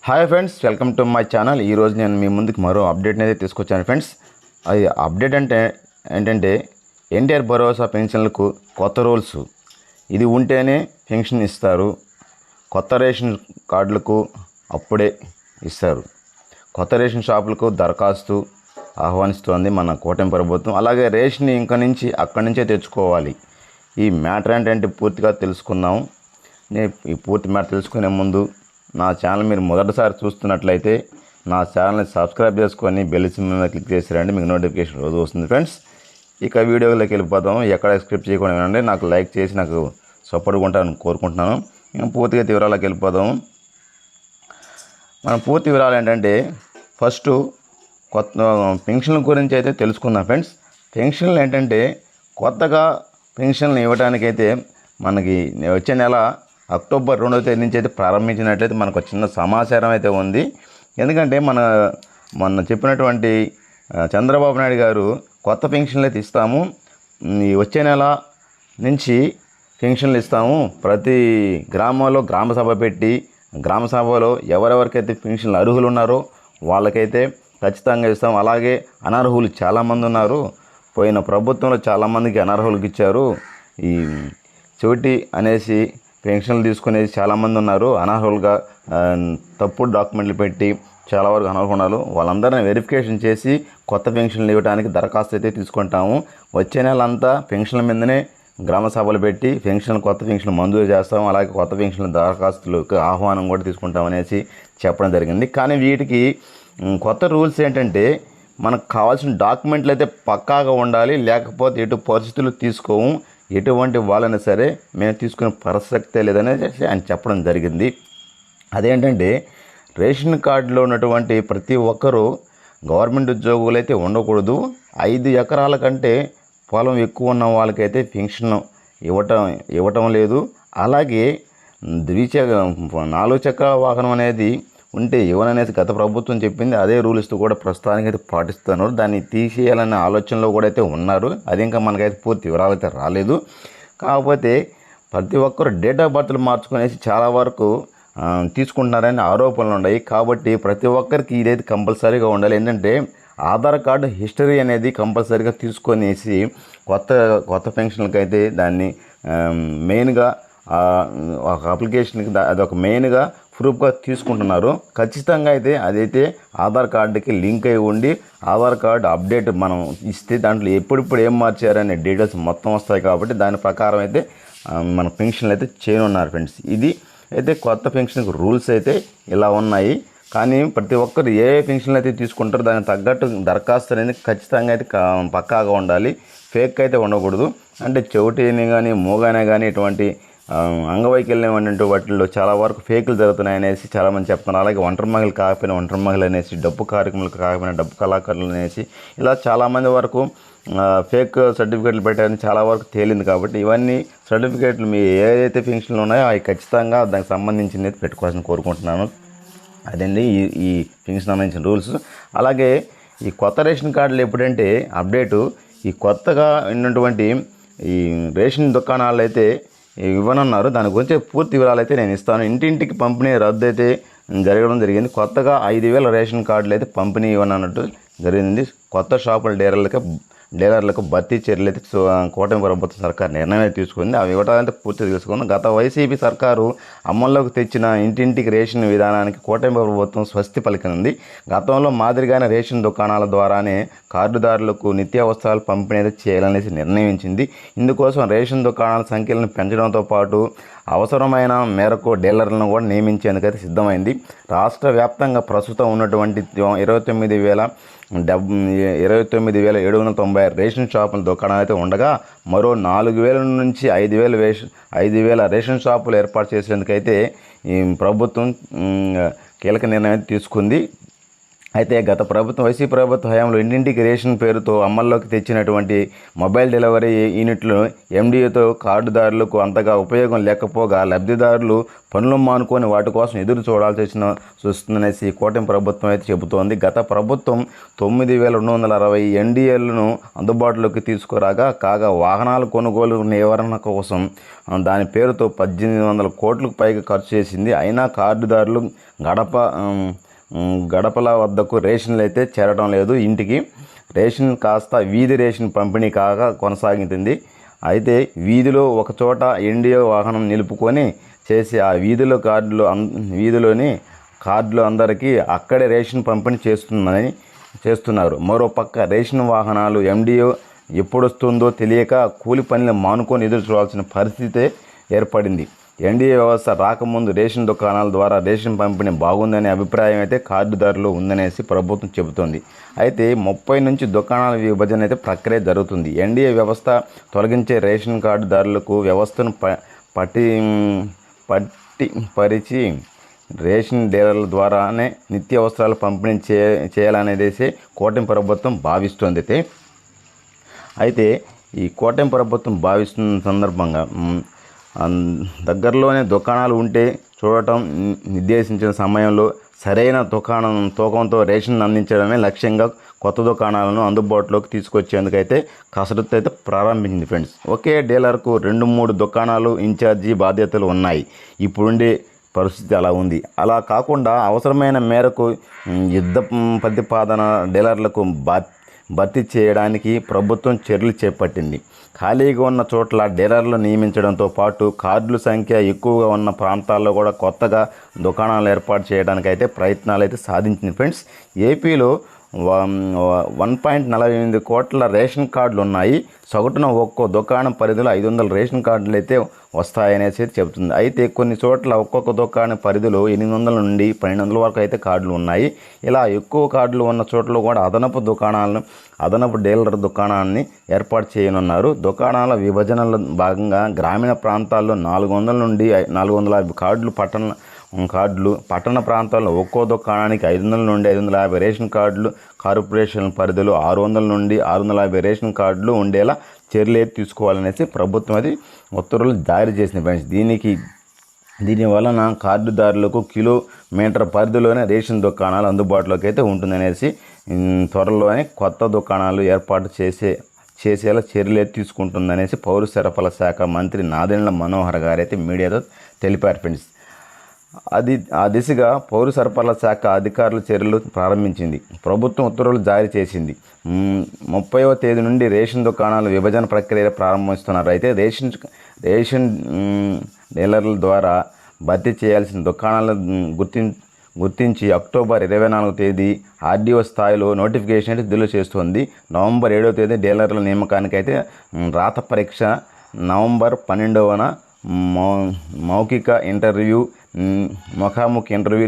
Hi friends, welcome to my channel. ఈరోజు నేను మీ ముందుకు మరో అప్డేట్ని అయితే తీసుకొచ్చాను ఫ్రెండ్స్. అది అప్డేట్ ఏంటంటే ఎన్టీఆర్ భరోసా పెన్షన్లకు కొత్త రూల్స్. ఇది ఉంటేనే పెన్షన్ ఇస్తారు. కొత్త రేషన్ కార్డులకు అప్పుడే ఇస్తారు. కొత్త రేషన్ షాపులకు దరఖాస్తు ఆహ్వానిస్తోంది మన కూటమి ప్రభుత్వం. అలాగే రేషన్ అక్కడి నుంచే తెచ్చుకోవాలి. ఈ మ్యాటర్ ఏంటంటే పూర్తిగా తెలుసుకుందాం. ఈ పూర్తి మ్యాటర్ తెలుసుకునే ముందు నా ఛానల్ మీరు మొదటిసారి చూస్తున్నట్లయితే నా ఛానల్ని సబ్స్క్రైబ్ చేసుకొని బెల్ సింబల్ మీద క్లిక్ చేసిరండి. మీకు నోటిఫికేషన్ రోజు వస్తుంది ఫ్రెండ్స్. ఇక వీడియోలోకి వెళ్ళిపోతాం. ఎక్కడ స్క్రిప్ట్ చేయకుండా వినండి. నాకు లైక్ చేసి నాకు సపోర్ట్గా ఉంటానని కోరుకుంటున్నాను. మేము పూర్తిగా వివరాలకు వెళ్ళిపోదాము. మన పూర్తి వివరాలు ఏంటంటే ఫస్ట్ కొత్త పెన్షన్ల గురించి అయితే తెలుసుకుందాం ఫ్రెండ్స్. పెన్షన్లు ఏంటంటే కొత్తగా పెన్షన్లు ఇవ్వడానికైతే మనకి వచ్చే నెల అక్టోబర్ 2వ తేదీ నుంచి అయితే ప్రారంభించినట్లయితే మనకు చిన్న సమాచారం అయితే ఉంది. ఎందుకంటే మొన్న చెప్పినటువంటి చంద్రబాబు నాయుడు గారు కొత్త పెన్షన్లు అయితే ఇస్తాము, ఈ వచ్చే నెల నుంచి పెన్షన్లు ఇస్తాము, ప్రతి గ్రామంలో గ్రామ సభ పెట్టి గ్రామ సభలో ఎవరెవరికైతే పెన్షన్లు అర్హులు ఉన్నారో వాళ్ళకైతే ఖచ్చితంగా ఇస్తాం. అలాగే అనర్హులు చాలామంది ఉన్నారు. పోయిన ప్రభుత్వంలో చాలామందికి అనర్హులకు ఇచ్చారు. ఈ చోటి అనేసి పెన్షన్లు తీసుకునేది చాలామంది ఉన్నారు. అనర్హులుగా తప్పుడు డాక్యుమెంట్లు పెట్టి చాలా వరకు అనర్హులు ఉన్నారు. వాళ్ళందరినీ వెరిఫికేషన్ చేసి కొత్త పెన్షన్లు ఇవ్వడానికి దరఖాస్తు అయితే తీసుకుంటాము. వచ్చే నెల అంతా పెన్షన్ల మీదనే గ్రామ సభలు పెట్టి కొత్త పెన్షన్లు మంజూరు చేస్తాము. అలాగే కొత్త పెన్షన్ల దరఖాస్తులకు ఆహ్వానం కూడా తీసుకుంటాం అనేసి చెప్పడం జరిగింది. కానీ వీటికి కొత్త రూల్స్ ఏంటంటే మనకు కావాల్సిన డాక్యుమెంట్లు అయితే పక్కాగా ఉండాలి. లేకపోతే ఎటు పరిస్థితులు తీసుకోము, ఎటువంటి వాళ్ళైనా సరే మేము తీసుకునే ప్రసక్తే లేదనేసి ఆయన చెప్పడం జరిగింది. అదేంటంటే రేషన్ కార్డులో ఉన్నటువంటి ప్రతి ఒక్కరూ గవర్నమెంట్ ఉద్యోగులు అయితే ఉండకూడదు. 5 ఎకరాల కంటే పొలం ఎక్కువ ఉన్న వాళ్ళకైతే పెన్షన్ ఇవ్వటం లేదు. అలాగే 4 చక్రాల వాహనం అనేది ఉంటే ఇవ్వననేసి గత ప్రభుత్వం చెప్పింది. అదే రూల్స్ కూడా ప్రస్తుతానికి అయితే పాటిస్తున్నారు. దాన్ని తీసేయాలనే ఆలోచనలో కూడా అయితే ఉన్నారు. అది ఇంకా మనకైతే పూర్తి వివరాలు అయితే రాలేదు. కాకపోతే ప్రతి ఒక్కరు డేట్ ఆఫ్ బర్త్లు మార్చుకునేసి చాలా వరకు తీసుకుంటున్నారని ఆరోపణలు ఉన్నాయి. కాబట్టి ప్రతి ఒక్కరికి ఇదైతే కంపల్సరీగా ఉండాలి. ఏంటంటే ఆధార్ కార్డు హిస్టరీ అనేది కంపల్సరీగా తీసుకొనేసి కొత్త పెన్షన్లకి అయితే దాన్ని మెయిన్గా ఒక అప్లికేషన్కి అదొక మెయిన్గా ప్రూఫ్గా తీసుకుంటున్నారు. ఖచ్చితంగా అయితే అదైతే ఆధార్ కార్డుకి లింక్ అయి ఉండి ఆధార్ కార్డు అప్డేట్ మనం ఇస్తే దాంట్లో ఎప్పుడిప్పుడు ఏం మార్చారనే డీటెయిల్స్ మొత్తం వస్తాయి. కాబట్టి దాని ప్రకారం అయితే మన పెన్షన్లు అయితే చేయనున్నారు ఫ్రెండ్స్. ఇది అయితే కొత్త పెన్షన్కి రూల్స్ అయితే ఇలా ఉన్నాయి. కానీ ప్రతి ఒక్కరు ఏ పెన్షన్లు అయితే తీసుకుంటారో దానికి తగ్గట్టు దరఖాస్తు అనేది ఖచ్చితంగా అయితే పక్కాగా ఉండాలి. ఫేక్ అయితే ఉండకూడదు. అంటే చెవిటిని కానీ మూగానే కానీ ఇటువంటి అంగవైకల్యం అనేటువంటి వాటిల్లో చాలా వరకు ఫేకులు జరుగుతున్నాయి అనేసి చాలామంది చెప్తున్నారు. అలాగే ఒంటరి మహిళలు కాకపోయినా ఒంటరి మహిళలు అనేసి, డబ్బు కార్యక్రమాలు కాకపోయినా డబ్బు కళాకారులు అనేసి ఇలా చాలామంది వరకు ఫేక్ సర్టిఫికేట్లు పెట్టారని చాలా వరకు తేలింది. కాబట్టి ఇవన్నీ సర్టిఫికేట్లు మీ ఏదైతే పెన్షన్లు ఉన్నాయో అవి ఖచ్చితంగా దానికి సంబంధించింది పెట్టుకోవాల్సిన కోరుకుంటున్నాను. అదండి ఈ పెన్షన్ సంబంధించిన రూల్స్. అలాగే ఈ కొత్త రేషన్ కార్డులు ఎప్పుడంటే అప్డేటు ఈ కొత్తగా ఉన్నటువంటి ఈ రేషన్ దుకాణాలు అయితే ఇవ్వనున్నారు. దాని గురించి పూర్తి వివరాలు అయితే నేను ఇస్తాను. ఇంటింటికి పంపిణీ రద్దు అయితే జరగడం జరిగింది. కొత్తగా 5,000 రేషన్ కార్డులు అయితే పంపిణీ ఇవ్వనన్నట్టు జరిగింది. కొత్త షాపుల డీలర్లకు భర్తీ చర్యలు అయితే కూటమి ప్రభుత్వ సర్కారు నిర్ణయం తీసుకుంది. అవి ఇవ్వటాలంటే పూర్తి తెలుసుకుంది. గత వైసీపీ సర్కారు అమల్లోకి తెచ్చిన ఇంటింటికి రేషన్ విధానానికి కూటమి ప్రభుత్వం స్వస్తి పలికింది. గతంలో మాదిరిగానే రేషన్ దుకాణాల ద్వారానే కార్డుదారులకు నిత్యావసరాలు పంపిణీ చేయాలనేసి నిర్ణయించింది. ఇందుకోసం రేషన్ దుకాణాల సంఖ్యలను పెంచడంతో పాటు అవసరమైన మేరకు డీలర్లను కూడా నియమించేందుకైతే సిద్ధమైంది. రాష్ట్ర వ్యాప్తంగా ప్రస్తుతం ఉన్నటువంటి 29,790 రేషన్ షాపుల దుకాణాలు అయితే ఉండగా మరో 4,000 నుంచి 5,000 రేషన్ షాపులు ఏర్పాటు చేసేందుకైతే ఈ ప్రభుత్వం కీలక నిర్ణయం తీసుకుంది. అయితే గత ప్రభుత్వం వైసీపీ ప్రభుత్వ హయాంలో ఇంటింటికి రేషన్ పేరుతో అమల్లోకి తెచ్చినటువంటి మొబైల్ డెలివరీ యూనిట్లు ఎండిఏతో కార్డుదారులకు అంతగా ఉపయోగం లేకపోగా లబ్ధిదారులు పనులు మానుకొని వాటి కోసం ఎదురు చూస్తుందనేసి కూటమి ప్రభుత్వం అయితే చెబుతోంది. గత ప్రభుత్వం 9,260 ఎన్డీఏలను అందుబాటులోకి తీసుకురాగా కాగా వాహనాల కొనుగోలు నివారణ కోసం దాని పేరుతో 1,800 కోట్లకు పైగా ఖర్చు చేసింది. అయినా కార్డుదారులు గడపల వద్దకు రేషన్లు అయితే చేరడం లేదు. ఇంటికి రేషన్ కాస్త వీధి రేషన్ పంపిణీ కాగా కొనసాగుతుంది. అయితే వీధిలో ఒక చోట ఎన్డీఏ వాహనం నిలుపుకొని చేసి ఆ వీధిలోని కార్డులు అందరికీ అక్కడే రేషన్ పంపిణీ చేస్తున్నారు. మరోపక్క రేషన్ వాహనాలు ఎండీఏ ఎప్పుడొస్తుందో తెలియక కూలి పనులు మానుకొని ఎదురు చూడాల్సిన పరిస్థితే ఏర్పడింది. ఎన్డీఏ వ్యవస్థ రాకముందు రేషన్ దుకాణాల ద్వారా రేషన్ పంపిణీ బాగుందనే అభిప్రాయం అయితే కార్డుదారులు ఉందనేసి ప్రభుత్వం చెబుతోంది. అయితే 30 నుంచి దుకాణాల విభజన అయితే ప్రక్రియ జరుగుతుంది. ఎన్డీఏ వ్యవస్థ తొలగించే రేషన్ కార్డుదారులకు వ్యవస్థను పరిచి రేషన్ డీలర్ల ద్వారానే నిత్యావసరాలు పంపిణీ చేయాలనేది కూటమి ప్రభుత్వం భావిస్తోంది. అయితే ఈ కూటమి ప్రభుత్వం భావిస్తున్న సందర్భంగా దగ్గరలోనే దుకాణాలు ఉంటే చూడటం, నిర్దేశించిన సమయంలో సరైన తూకంతో రేషన్ అందించడమే లక్ష్యంగా కొత్త దుకాణాలను అందుబాటులోకి తీసుకొచ్చేందుకైతే కసరత్తు అయితే ప్రారంభించింది ఫ్రెండ్స్. ఒకే డీలర్కు 2-3 దుకాణాలు ఇన్ఛార్జి బాధ్యతలు ఉన్నాయి. ఇప్పుడుండే పరిస్థితి అలా ఉంది. అలా కాకుండా అవసరమైన మేరకు యుద్ధ ప్రతిపాదన డీలర్లకు భర్తీ చేయడానికి ప్రభుత్వం చర్యలు చేపట్టింది. ఖాళీగా ఉన్న చోట్ల డీలర్లు నియమించడంతో పాటు కార్డుల సంఖ్య ఎక్కువగా ఉన్న ప్రాంతాల్లో కూడా కొత్తగా దుకాణాలు ఏర్పాటు చేయడానికైతే ప్రయత్నాలు అయితే సాధించింది ఫ్రెండ్స్. ఏపీలో 1.48 కోట్ల రేషన్ కార్డులు ఉన్నాయి. సగటున ఒక్కో దుకాణం పరిధిలో 500 రేషన్ కార్డులు అయితే వస్తాయనేసి చెబుతుంది. అయితే కొన్ని చోట్ల ఒక్కొక్క దుకాణం పరిధిలో 800 నుండి 1200 వరకు అయితే కార్డులు ఉన్నాయి. ఇలా ఎక్కువ కార్డులు ఉన్న చోట్ల కూడా అదనపు డీలర్ దుకాణాన్ని ఏర్పాటు చేయనున్నారు. దుకాణాల విభజనలో భాగంగా గ్రామీణ ప్రాంతాల్లో 400 నుండి 450 కార్డులు, పట్టణ ప్రాంతాల్లో ఒక్కో దుకాణానికి 500 నుండి 550 రేషన్ కార్డులు, కార్పొరేషన్ పరిధిలో 600 నుండి 650 రేషన్ కార్డులు ఉండేలా చర్యలు తీసుకోవాలనేసి ప్రభుత్వం అది ఉత్తర్వులు జారీ చేసింది ఫ్రెండ్స్. దీనివలన కార్డుదారులకు కిలోమీటర్ పరిధిలోనే రేషన్ దుకాణాలు అందుబాటులోకి అయితే ఉంటుందనేసి త్వరలోనే కొత్త దుకాణాలు ఏర్పాటు చేసేలా చర్యలు తీసుకుంటుందనేసి పౌర సరఫరాల శాఖ మంత్రి నాదెండ్ల మనోహర్ గారు అయితే మీడియాతో తెలిపారు ఫ్రెండ్స్. ఆ దిశగా పౌర సరఫరాల శాఖ అధికారులు చర్యలు ప్రారంభించింది. ప్రభుత్వం ఉత్తర్వులు జారీ చేసింది. 30వ తేదీ నుండి రేషన్ దుకాణాల విభజన ప్రక్రియ ప్రారంభిస్తున్నారు. అయితే రేషన్ డీలర్ల ద్వారా భర్తీ చేయాల్సిన దుకాణాలను గుర్తించి అక్టోబర్ 24వ తేదీ ఆర్డీఓ స్థాయిలో నోటిఫికేషన్ అయితే విడుదల చేస్తుంది. నవంబర్ 7వ తేదీ డీలర్ల నియామకానికి అయితే రాత పరీక్ష, నవంబర్ 12వ మౌఖిక ఇంటర్వ్యూ, ముఖాముఖి ఇంటర్వ్యూ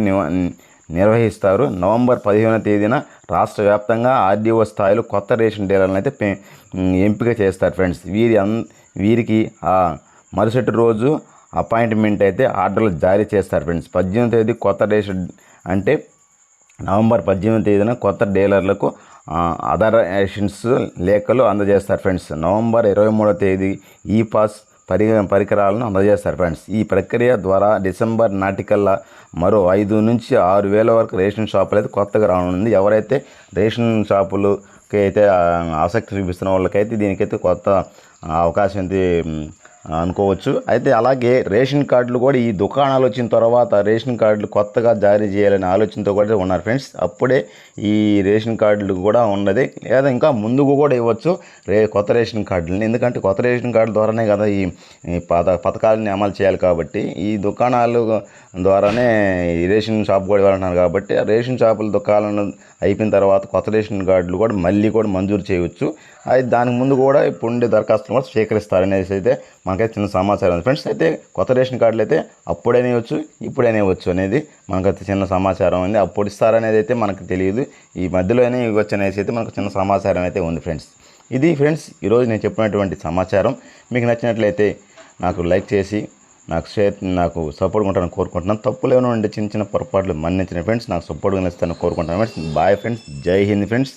నిర్వహిస్తారు. నవంబర్ 15వ తేదీన రాష్ట్ర వ్యాప్తంగా ఆర్డీఓ స్థాయిలో కొత్త రేషన్ డీలర్లను అయితే ఎంపిక చేస్తారు ఫ్రెండ్స్. వీరికి మరుసటి రోజు అపాయింట్మెంట్ అయితే ఆర్డర్లు జారీ చేస్తారు ఫ్రెండ్స్. 18వ తేదీ కొత్త రేషన్ అంటే నవంబర్ 18వ తేదీన కొత్త డీలర్లకు ఆధార్ రేషన్స్ లేఖలు అందజేస్తారు ఫ్రెండ్స్. నవంబర్ 23వ తేదీ ఈ పాస్ పరికరాలను అందజేస్తారు ఫ్రెండ్స్. ఈ ప్రక్రియ ద్వారా డిసెంబర్ నాటికల్లా మరో 5 నుంచి 6 వేల వరకు రేషన్ షాపులు అయితే కొత్తగా రానుంది. ఎవరైతే రేషన్ షాపులకి అయితే ఆసక్తి చూపిస్తున్న వాళ్ళకైతే దీనికైతే కొత్త అవకాశం అయితే అనుకోవచ్చు. అయితే అలాగే రేషన్ కార్డులు కూడా ఈ దుకాణాలు వచ్చిన తర్వాత రేషన్ కార్డులు కొత్తగా జారీ చేయాలనే ఆలోచనతో కూడా ఉన్నారు ఫ్రెండ్స్. అప్పుడే ఈ రేషన్ కార్డులు కూడా ఉన్నది, లేదా ఇంకా ముందుకు కూడా ఇవ్వచ్చు కొత్త రేషన్ కార్డులని. ఎందుకంటే కొత్త రేషన్ కార్డు ద్వారానే కదా ఈ పథకాలని అమలు చేయాలి. కాబట్టి ఈ దుకాణాలు ద్వారానే ఈ రేషన్ షాప్ కూడా ఇవ్వాలంటున్నారు. కాబట్టి ఆ రేషన్ షాపుల దుకాణాలు అయిపోయిన తర్వాత కొత్త రేషన్ కార్డులు కూడా మళ్ళీ కూడా మంజూరు చేయవచ్చు. అయితే దానికి ముందు కూడా ఇప్పుడు ఉండే దరఖాస్తులు కూడా స్వీకరిస్తారనేసి అయితే మనకైతే చిన్న సమాచారం ఉంది ఫ్రెండ్స్. అయితే కొత్త రేషన్ కార్డులు అయితే అప్పుడైనా ఇవ్వచ్చు, ఇప్పుడైనా ఇవ్వచ్చు అనేది మనకైతే చిన్న సమాచారం ఉంది. అప్పుడు ఇస్తారనేది అయితే మనకు తెలియదు, ఈ మధ్యలోనే ఇవ్వచ్చు అనేసి అయితే మనకు చిన్న సమాచారం అయితే ఉంది ఫ్రెండ్స్. ఇది ఫ్రెండ్స్ ఈరోజు నేను చెప్పినటువంటి సమాచారం. మీకు నచ్చినట్లయితే నాకు లైక్ చేసి నాకు సపోర్ట్గా ఉంటారని కోరుకుంటున్నాను. తప్పులు ఏమైనా ఉంటే చిన్న చిన్న పొరపాట్లు మన్నించిన ఫ్రెండ్స్, నాకు సపోర్ట్గా ఇస్తారని కోరుకుంటున్నాను ఫ్రెండ్స్. బాయ్ ఫ్రెండ్స్, జై హింద్ ఫ్రెండ్స్.